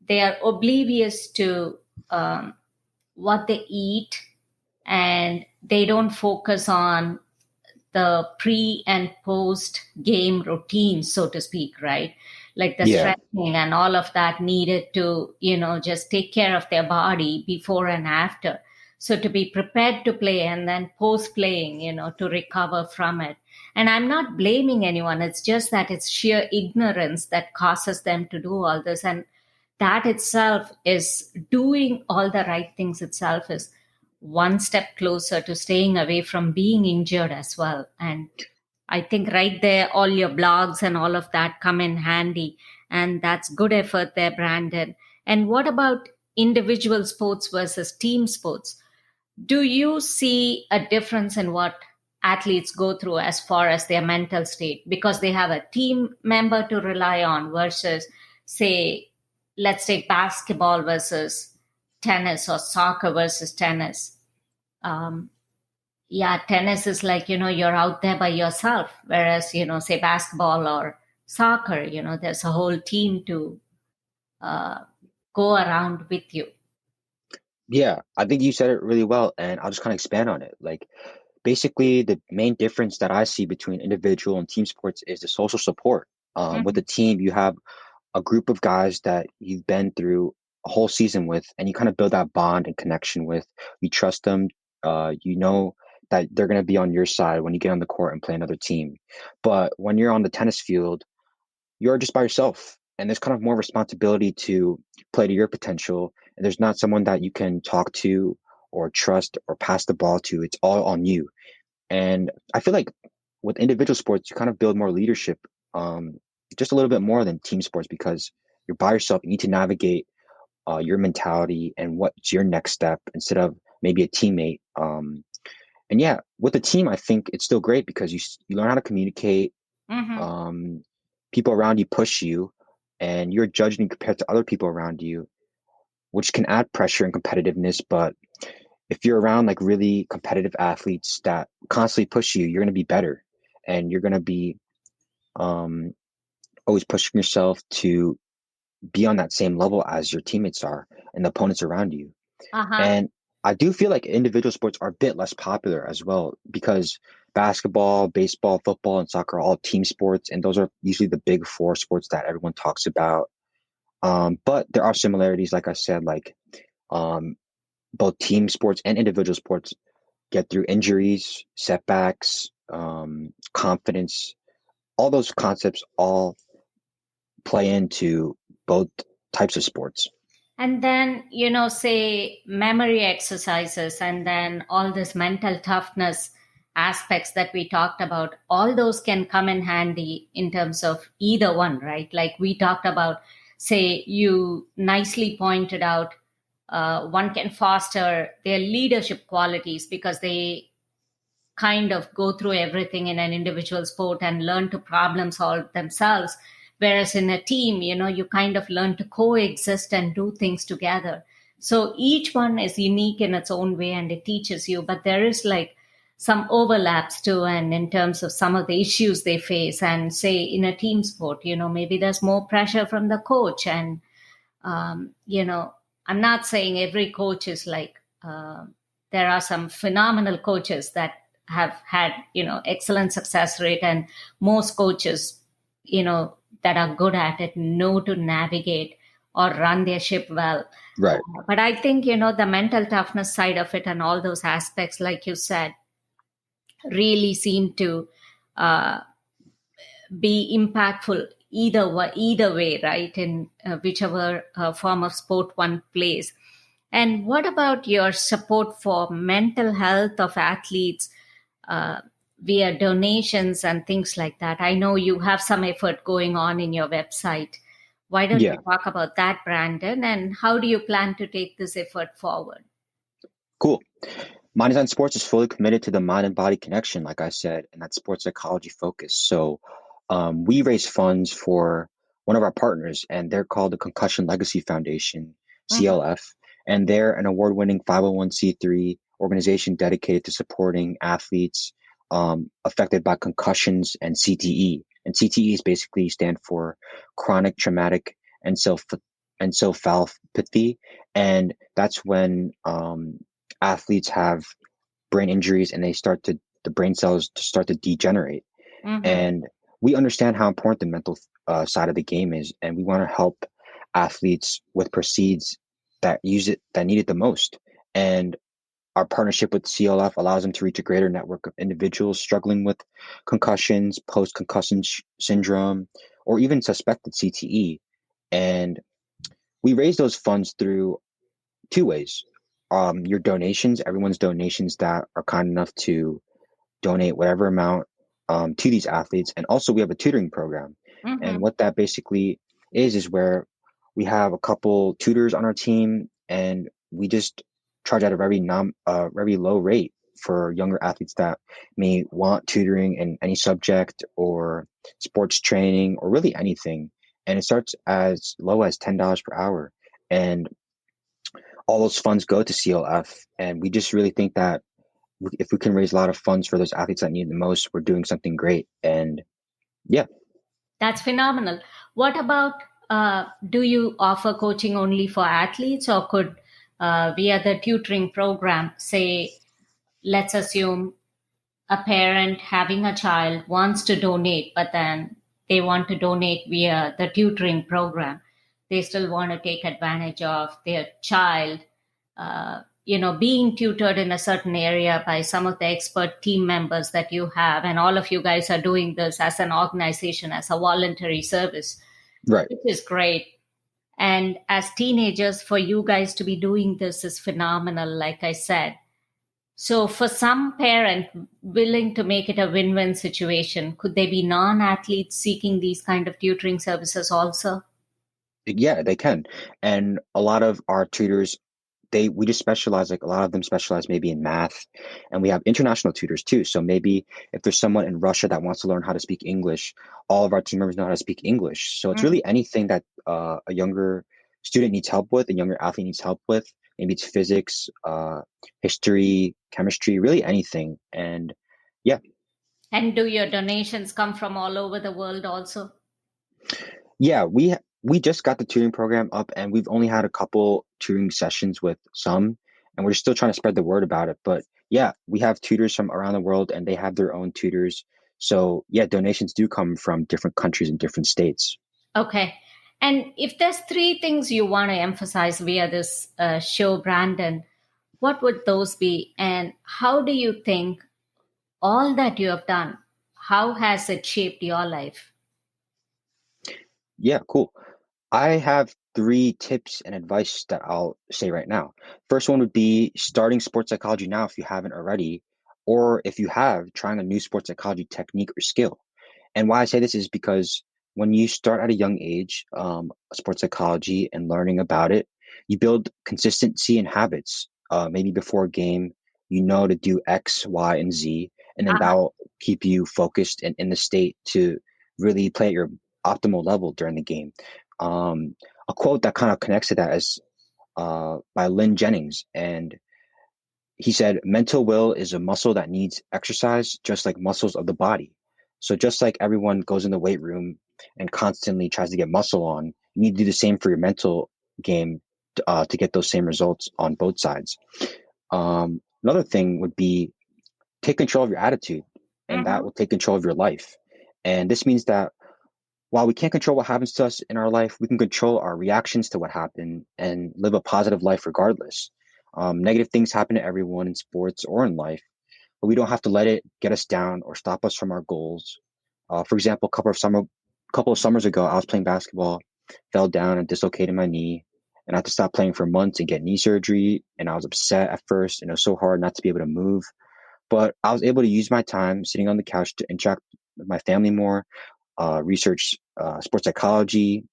they are oblivious to what they eat, and they don't focus on the pre and post game routine, so to speak, right? Like the Yeah. stretching and all of that needed to, just take care of their body before and after. So to be prepared to play and then post playing, to recover from it. And I'm not blaming anyone. It's just that it's sheer ignorance that causes them to do all this. And that itself is doing all the right things itself is one step closer to staying away from being injured as well. And I think right there, all your blogs and all of that come in handy. And that's good effort there, Brandon. And what about individual sports versus team sports? Do you see a difference in what athletes go through as far as their mental state because they have a team member to rely on versus, say, let's take basketball versus tennis or soccer versus tennis? um, yeah, tennis is like, you're out there by yourself. Whereas, say basketball or soccer, there's a whole team to uh, go around with you. Yeah, I think you said it really well, and I'll just kind of expand on it. Like, basically, the main difference that I see between individual and team sports is the social support. With Mhm. a team, you have a group of guys that you've been through a whole season with, and you kind of build that bond and connection with. You trust them. You know that they're going to be on your side when you get on the court and play another team. But when you're on the tennis field, you're just by yourself, and there's kind of more responsibility to play to your potential. And there's not someone that you can talk to or trust or pass the ball to. It's all on you. And I feel like with individual sports, you kind of build more leadership, um, just a little bit more than team sports because you're by yourself. You need to navigate your mentality and what's your next step instead of maybe a teammate. And yeah, with a team, I think it's still great because you learn how to communicate. Mm-hmm. Um, People around you push you, and you're judging compared to other people around you, which can add pressure and competitiveness. But if you're around like really competitive athletes that constantly push you, you're going to be better, and you're going to be um, always pushing yourself to be on that same level as your teammates are and the opponents around you. Uh-huh. And I do feel like individual sports are a bit less popular as well because basketball, baseball, football, and soccer are all team sports, and those are usually the big four sports that everyone talks about. But there are similarities, like I said, like um, both team sports and individual sports get through injuries, setbacks, confidence. All those concepts all play into both types of sports. And then, say memory exercises and then all this mental toughness aspects that we talked about, all those can come in handy in terms of either one, right? Like we talked about say you nicely pointed out, one can foster their leadership qualities because they kind of go through everything in an individual sport and learn to problem solve themselves. Whereas in a team, you kind of learn to coexist and do things together. So each one is unique in its own way and it teaches you, but there is like some overlaps too. And in terms of some of the issues they face, and say in a team sport, maybe there's more pressure from the coach. And I'm not saying every coach is like, there are some phenomenal coaches that have had, excellent success rate, and most coaches, that are good at it know to navigate or run their ship well. Right. But I think, the mental toughness side of it and all those aspects, like you said, really seem to uh, be impactful either way, right? In whichever form of sport one plays. And what about your support for mental health of athletes uh, via donations and things like that? I know you have some effort going on in your website. Why don't you Yeah. talk about that, Brandon? And how do you plan to take this effort forward? Cool. Mind Design Sports is fully committed to the mind and body connection, like I said, and that sports psychology focus. So we raise funds for one of our partners, and they're called the Concussion Legacy Foundation, Mhm. CLF, and they're an award-winning 501c3 organization dedicated to supporting athletes affected by concussions and CTE. And CTE is basically stand for chronic traumatic encephalopathy, and that's when athletes have brain injuries and the brain cells to start to degenerate. Mhm. And we understand how important the mental side of the game is, and we want to help athletes with proceeds that need it the most. And our partnership with CLF allows them to reach a greater network of individuals struggling with concussions, post-concussion syndrome, or even suspected CTE. And we raise those funds through two ways. Your donations, everyone's donations that are kind enough to donate whatever amount to these athletes. And also, we have a tutoring program. And Mhm. what that basically is where we have a couple tutors on our team, and we just charge at a very low rate for younger athletes that may want tutoring in any subject or sports training or really anything. And it starts as low as $10 per hour. And all those funds go to CLF. And we just really think that if we can raise a lot of funds for those athletes that need it the most, we're doing something great. And yeah, That's phenomenal. What about, do you offer coaching only for athletes, or could, via the tutoring program, say, let's assume a parent having a child wants to donate, but then they want to donate via the tutoring program. They still want to take advantage of their child, being tutored in a certain area by some of the expert team members that you have. And all of you guys are doing this as an organization, as a voluntary service, right. which is great. And as teenagers, for you guys to be doing this is phenomenal, like I said. So, for some parent willing to make it a win-win situation, could they be non-athletes seeking these kind of tutoring services also? Yeah, they can. And a lot of our tutors, we just specialize, like a lot of them specialize maybe in math, and we have international tutors too. So maybe if there's someone in Russia that wants to learn how to speak English, all of our team members know how to speak English. So it's Mhm. really anything that a younger student needs help with, a younger athlete needs help with. Maybe it's physics, history, chemistry, really anything. And yeah, And do your donations come from all over the world also? yeah, we just got the tutoring program up, and we've only had a couple tutoring sessions with some, and we're still trying to spread the word about it. But yeah, we have tutors from around the world, and they have their own tutors. So yeah, donations do come from different countries and different states. Okay. And if there's three things you want to emphasize via this show, Brandon, what would those be? And how do you think all that you have done, how has it shaped your life? Yeah, cool. I have three tips and advice that I'll say right now. First one would be starting sports psychology now if you haven't already, or if you have, trying a new sports psychology technique or skill. And why I say this is because when you start at a young age, sports psychology and learning about it, you build consistency and habits. Maybe before a game, you know to do X, Y, and Z, and then that Uh-huh. will keep you focused and in the state to really play at your optimal level during the game. Um, a quote that kind of connects to that is by Lynn Jennings, and he said, mental will is a muscle that needs exercise, just like muscles of the body. So just like everyone goes in the weight room and constantly tries to get muscle on, you need to do the same for your mental game to get those same results on both sides. Another thing would be take control of your attitude, and that Mm-hmm. will take control of your life. And this means that while we can't control what happens to us in our life, we can control our reactions to what happened and live a positive life regardless. Negative things happen to everyone in sports or in life, but we don't have to let it get us down or stop us from our goals. For example, couple of summers ago, I was playing basketball, fell down and dislocated my knee, and I had to stop playing for months and get knee surgery. And I was upset at first, and it was so hard not to be able to move. But I was able to use my time sitting on the couch to interact with my family more, research sports psychology,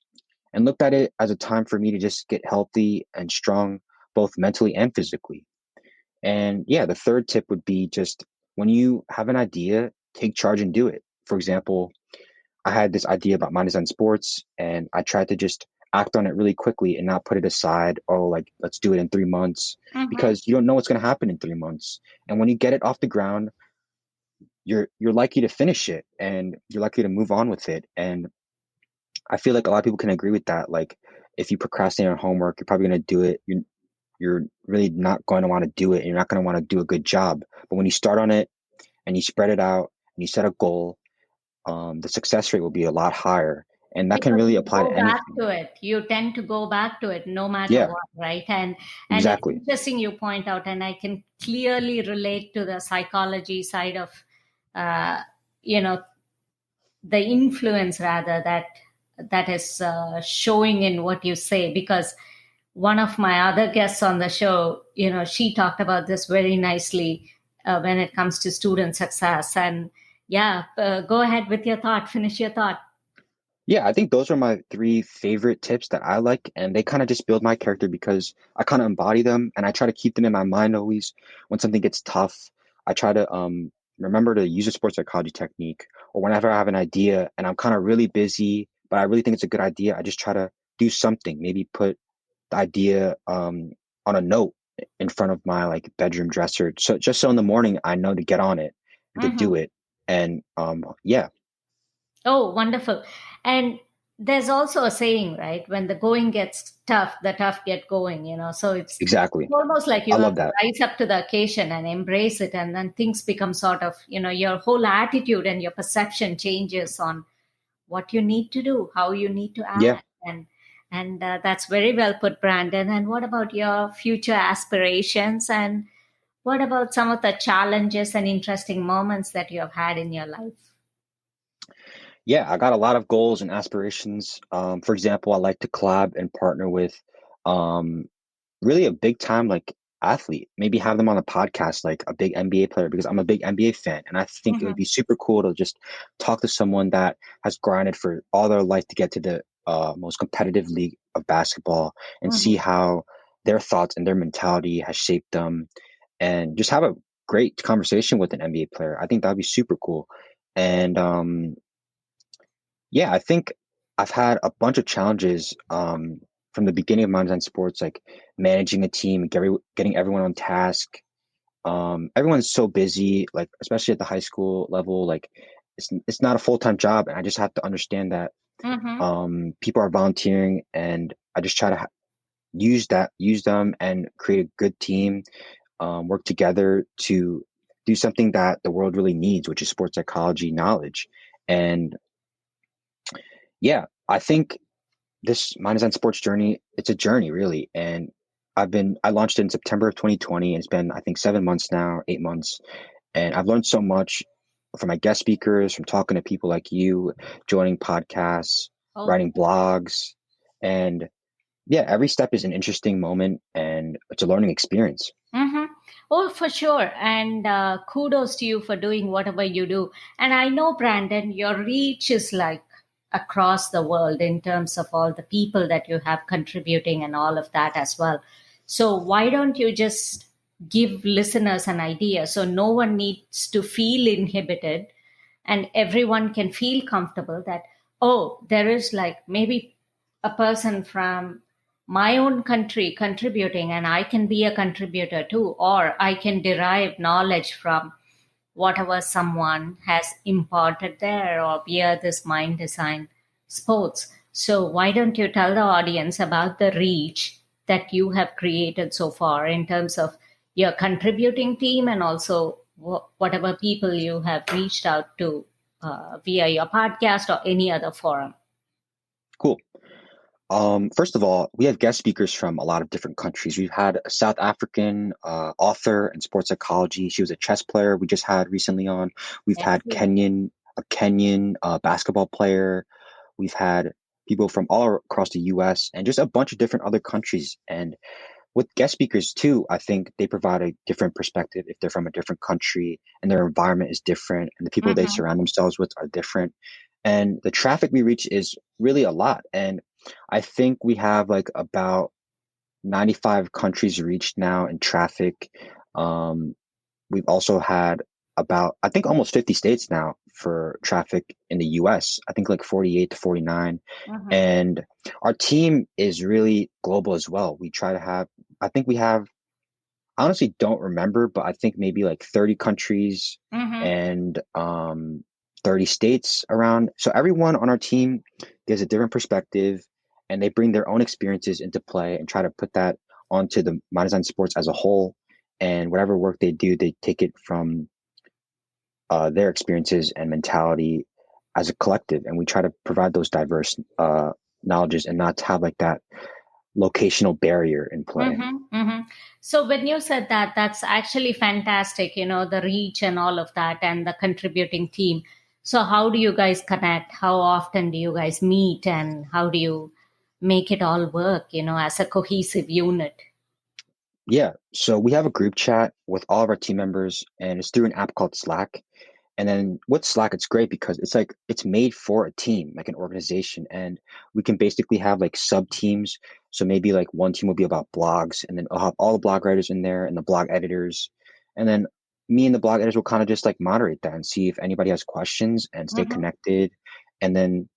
and looked at it as a time for me to just get healthy and strong, both mentally and physically. And yeah, the third tip would be just when you have an idea, take charge and do it. For example, I had this idea about mind design sports, and I tried to just act on it really quickly and not put it aside. Oh, like let's do it in 3 months, Mm-hmm. because you don't know what's going to happen in 3 months. And when you get it off the ground, you're likely to finish it and you're likely to move on with it. And I feel like a lot of people can agree with that. Like if you procrastinate on homework, you're probably going to do it. You're really not going to want to do it, and you're not going to want to do a good job. But when you start on it and you spread it out and you set a goal, the success rate will be a lot higher. And that can Because really you apply to go back anything. to it, you tend to go back to it no matter Yeah, what, right? And it's exactly. interesting you point out, and I can clearly relate to the psychology side of uh, you know the influence rather that is showing in what you say. Because one of my other guests on the show, she talked about this very nicely when it comes to student success. And yeah, go ahead with your thought, finish your thought. Yeah, I think those are my three favorite tips that I like, and they kind of just build my character because I kind of embody them and I try to keep them in my mind always. When something gets tough, I try to remember to use a sports psychology technique, or whenever I have an idea and I'm kind of really busy, but I really think it's a good idea, I just try to do something, maybe put the idea on a note in front of my like bedroom dresser, so just so in the morning I know to get on it and to Mhm. do it. And yeah, Oh, wonderful. And there's also a saying, right? When the going gets tough, the tough get going, So it's exactly. almost like I you have love to that. rise up to the occasion and embrace it. And then things become sort of, your whole attitude and your perception changes on what you need to do, how you need to Yeah. act. And that's very well put, Brandon. And what about your future aspirations? And what about some of the challenges and interesting moments that you have had in your life? Yeah, I got a lot of goals and aspirations. For example, I like to collab and partner with um, really a big time like athlete. Maybe have them on a podcast, like a big NBA player, because I'm a big NBA fan, and I think it would Mm-hmm. be super cool to just talk to someone that has grinded for all their life to get to the most competitive league of basketball and see Mm-hmm. how their thoughts and their mentality has shaped them, and just have a great conversation with an NBA player. I think that'd be super cool. And yeah, I think I've had a bunch of challenges from the beginning of Minds on Sports, like managing a team, getting everyone on task. Everyone's so busy, like especially at the high school level, like it's not a full-time job, and I just have to understand that Mm-hmm. people are volunteering, and I just try to use them and create a good team, work together to do something that the world really needs, which is sports psychology knowledge. And yeah, I think this Mine Design Sports journey, it's a journey really. And I launched it in September of 2020, and it's been, I think, 7 months now, 8 months. And I've learned so much from my guest speakers, from talking to people like you, joining podcasts, Oh. writing blogs. And yeah, every step is an interesting moment and it's a learning experience. Mm-hmm. Oh, for sure. And kudos to you for doing whatever you do. And I know, Brandon, your reach is like across the world in terms of all the people that you have contributing and all of that as well. So why don't you just give listeners an idea so no one needs to feel inhibited and everyone can feel comfortable that, oh, there is like maybe a person from my own country contributing and I can be a contributor too, or I can derive knowledge from whatever someone has imparted there or via this mind design sports. So why don't you tell the audience about the reach that you have created so far in terms of your contributing team and also whatever people you have reached out to via your podcast or any other forum? Cool. First of all, we have guest speakers from a lot of different countries. We've had a South African author in sports psychology. She was a chess player we just had recently on. We've had Excellent. A Kenyan basketball player. We've had people from all across the US and just a bunch of different other countries. And with guest speakers too, I think they provide a different perspective if they're from a different country and their environment is different and the people they Mm-hmm. surround themselves with are different. And the traffic we reach is really a lot. And I think we have like about 95 countries reached now in traffic. Um, we've also had about, I think almost 50 states now for traffic in the US. I think like 48 to 49. Mm-hmm. And our team is really global as well. We try to have, I think we have, I honestly don't remember, but I think maybe like 30 countries Mm-hmm. and 30 states around. So everyone on our team gives a different perspective and they bring their own experiences into play and try to put that onto the Mind Design Sports as a whole. And whatever work they do, they take it from their experiences and mentality as a collective. And we try to provide those diverse knowledges and not to have like that locational barrier in play. Mm-hmm, mm-hmm. So when you said that, that's actually fantastic, the reach and all of that and the contributing team. So how do you guys connect? How often do you guys meet and how do you make it all work, as a cohesive unit? Yeah. So we have a group chat with all of our team members and it's through an app called Slack. And then with Slack, it's great because it's like it's made for a team, like an organization, and we can basically have like sub teams. So maybe like one team will be about blogs, and then I'll have all the blog writers in there and the blog editors, and then me and the blog editors will kind of just like moderate that and see if anybody has questions and stay Mm-hmm, connected. And then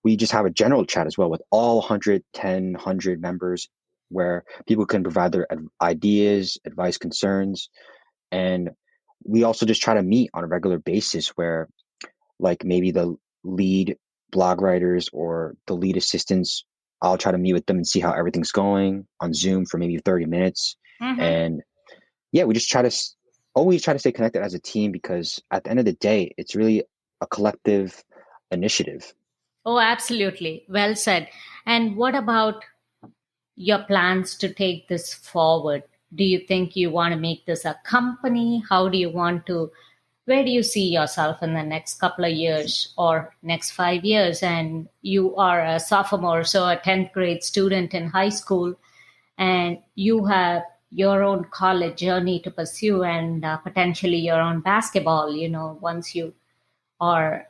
we just have a general chat as well with all 110, members where people can provide their ideas, advice, concerns, and we also just try to meet on a regular basis where like maybe the lead blog writers or the lead assistants, I'll try to meet with them and see how everything's going on Zoom for maybe 30 minutes. mm-hmm. And yeah, we just try to always try to stay connected as a team because at the end of the day, it's really a collective initiative. Oh, absolutely. Well said. And what about your plans to take this forward? Do you think you want to make this a company? How do you want to, where do you see yourself in the next couple of years or next 5 years? And you are a sophomore, so a 10th grade student in high school, and you have your own college journey to pursue and potentially your own basketball, once you are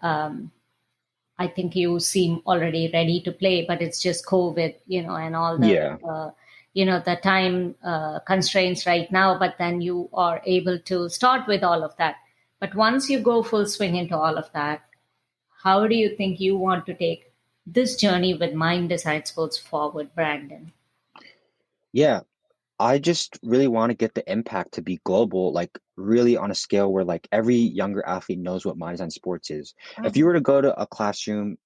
I think you seem already ready to play, but it's just COVID, and all Yeah. the time constraints right now. But then you are able to start with all of that. But once you go full swing into all of that, how do you think you want to take this journey with Mind Design Sports forward, Brandon? Yeah. I just really want to get the impact to be global, like really on a scale where like every younger athlete knows what Minds on Sports is. If you Mm-hmm, were to go to a classroom,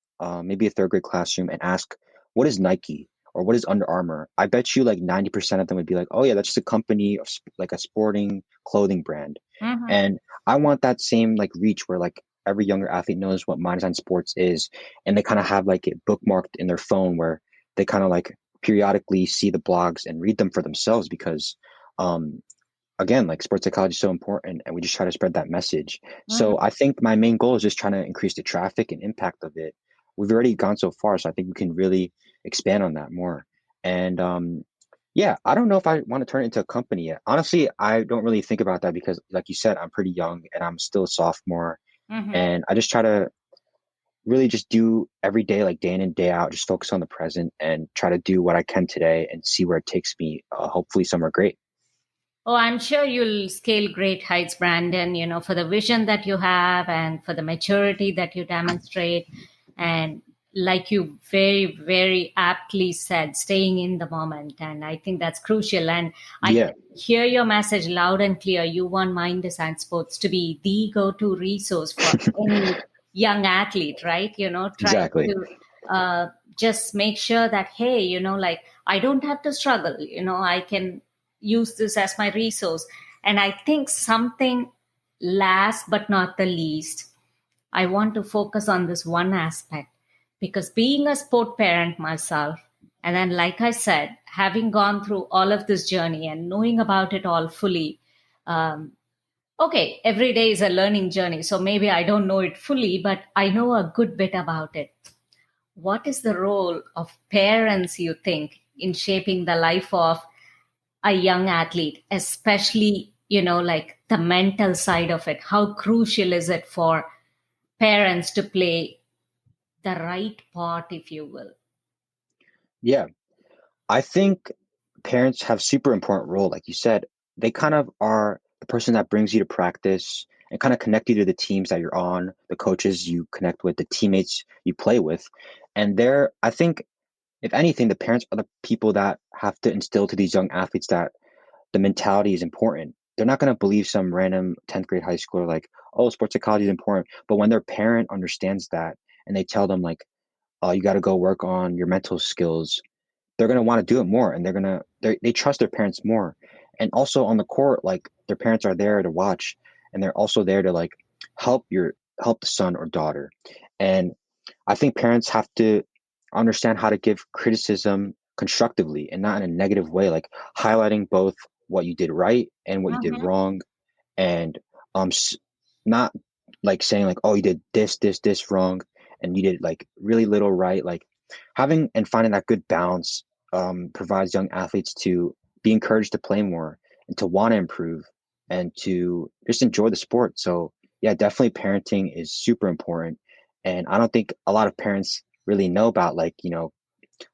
maybe a third grade classroom, and ask, what is Nike or what is Under Armour? I bet you like 90% of them would be like, oh yeah, that's just a company of like a sporting clothing brand. mm-hmm, And I want that same like reach where like every younger athlete knows what Minds on Sports is, and they kind of have like it bookmarked in their phone where they kind of like periodically see the blogs and read them for themselves because um again like sports psychology is so important and we just try to spread that message. mm-hmm. So I think my main goal is just trying to increase the traffic and impact of it. We've already gone so far, so I think we can really expand on that more. And yeah, I don't know if I want to turn it into a company yet. Honestly, I don't really think about that because like you said, I'm pretty young and I'm still a sophomore, Mm-hmm. and I just try to really just do every day, like day in and day out, just focus on the present and try to do what I can today and see where it takes me, hopefully somewhere great. Oh, I'm sure you'll scale great heights, Brandon, for the vision that you have and for the maturity that you demonstrate. And like you very, very aptly said, staying in the moment. And I think that's crucial. And I Yeah, can hear your message loud and clear. You want Mind Design Sports to be the go to resource for any young athlete, right? Trying exactly. to just make sure that, hey, like I don't have to struggle, I can use this as my resource. And I think something last but not the least, I want to focus on this one aspect because being a sport parent myself, and then, like I said, having gone through all of this journey and knowing about it all fully, okay, every day is a learning journey. So maybe I don't know it fully, but I know a good bit about it. What is the role of parents, you think, in shaping the life of a young athlete, especially, like the mental side of it? How crucial is it for parents to play the right part, if you will? Yeah. I think parents have super important role. Like you said, they kind of are the person that brings you to practice and kind of connect you to the teams that you're on, the coaches you connect with, the teammates you play with. And I think, if anything, the parents are the people that have to instill to these young athletes that the mentality is important. They're not going to believe some random 10th grade high schooler like, oh, sports psychology is important. But when their parent understands that and they tell them like, oh, you got to go work on your mental skills, they're going to want to do it more, and they trust their parents more. And also on the court, like their parents are there to watch, and they're also there to like help help the son or daughter. And I think parents have to understand how to give criticism constructively and not in a negative way, like highlighting both what you did right and what you did Mm-hmm. wrong, and not like saying like, oh, you did this wrong and you did like really little right. Like having and finding that good balance provides young athletes to be encouraged to play more and to want to improve and to just enjoy the sport. So yeah, definitely parenting is super important. And I don't think a lot of parents really know about, like,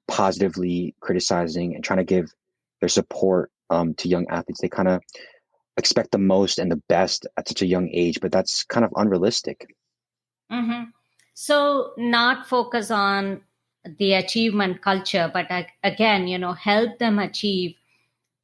positively criticizing and trying to give their support to young athletes. They kind of expect the most and the best at such a young age, but that's kind of unrealistic. Mm-hmm. So, not focus on the achievement culture, but again, help them achieve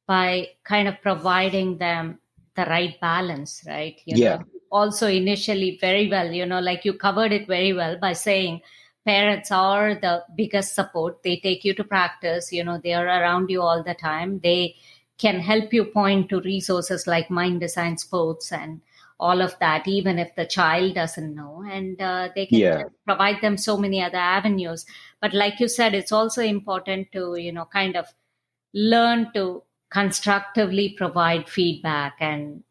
by kind of providing them the right balance, right? Yeah, Also initially very well, like you covered it very well by saying parents are the biggest support. They take you to practice, they are around you all the time. They can help you point to resources like Mind Design Sports and all of that, even if the child doesn't know. And they can yeah, just provide them so many other avenues. But like you said, it's also important to, kind of learn to constructively provide feedback and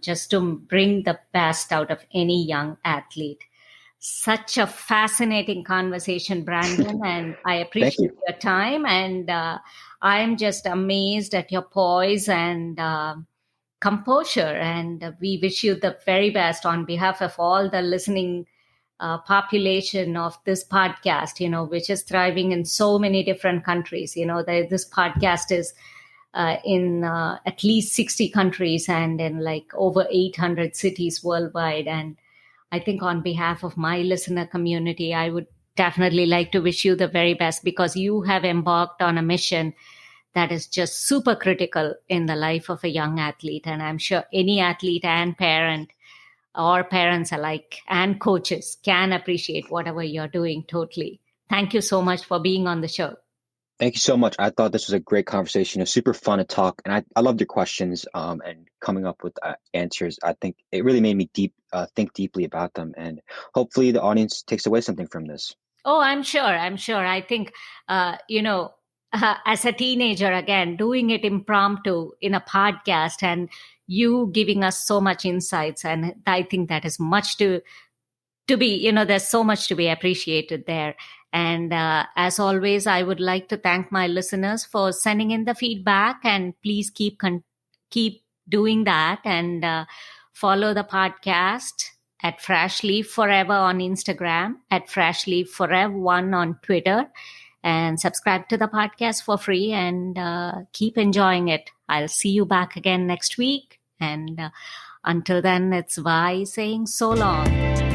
just to bring the best out of any young athlete. Such a fascinating conversation, Brandon, and I thank appreciate you. your time. And I'm just amazed at your poise and composure. And we wish you the very best on behalf of all the listening population of this podcast, which is thriving in so many different countries. This podcast is in at least 60 countries and in like over 800 cities worldwide. And I think on behalf of my listener community, I would definitely like to wish you the very best because you have embarked on a mission that is just super critical in the life of a young athlete. And I'm sure any athlete and parent or parents alike and coaches can appreciate whatever you're doing totally. Thank you so much for being on the show. Thank you so much. I thought this was a great conversation. It was super fun to talk, and I loved your questions and coming up with answers. I think it really made me think deeply about them, and hopefully the audience takes away something from this. Oh, I'm sure. I'm sure. I think, as a teenager, again, doing it impromptu in a podcast and you giving us so much insights. And I think that is much to be, there's so much to be appreciated there. And as always, I would like to thank my listeners for sending in the feedback, and please keep doing that and follow the podcast at Fresh Leaf Forever on Instagram, at Fresh Leaf Forever1 on Twitter, and subscribe to the podcast for free and keep enjoying it. I'll see you back again next week. And until then, it's Vi saying so long.